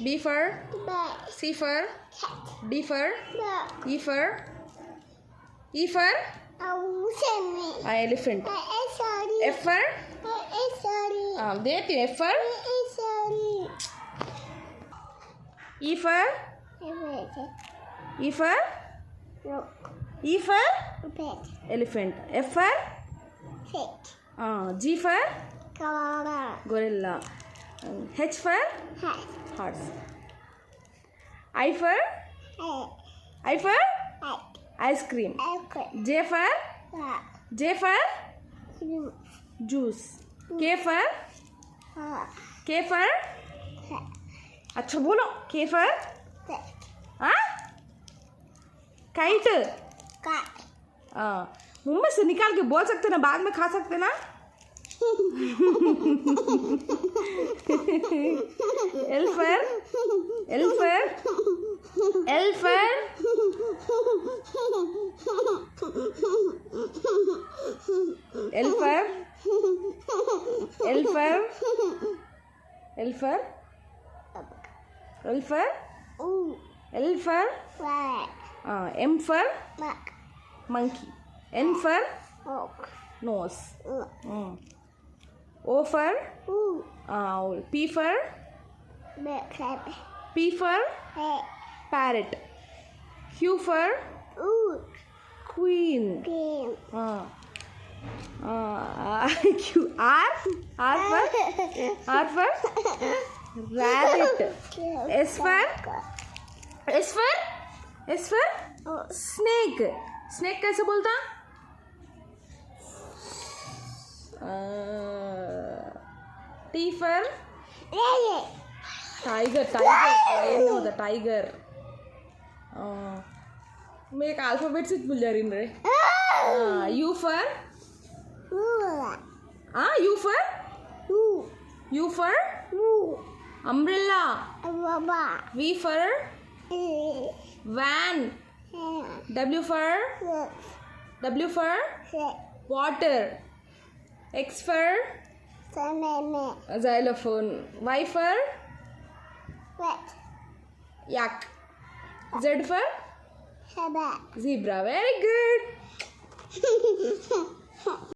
B for C for D for E for elephant. F for F for E for elephant. F for G for gorilla. H for horse. I for ice cream. J for juice. K for अच्छा बोलो. K for kite. मुंह से निकाल के बोल सकते ना, बाद में खा सकते ना. L for M for monkey. N for nose. O for owl. P for parrot. Q for queen. R for rabbit. S for snake. Snake कैसे बोलता? T for tiger. Lion होता tiger. मैं एक अल्फाबेट से भूल जा रही हूँ रे. U for umbrella. V for van. W for water. X for xylophone. Y for yak. Z for zebra. Very good.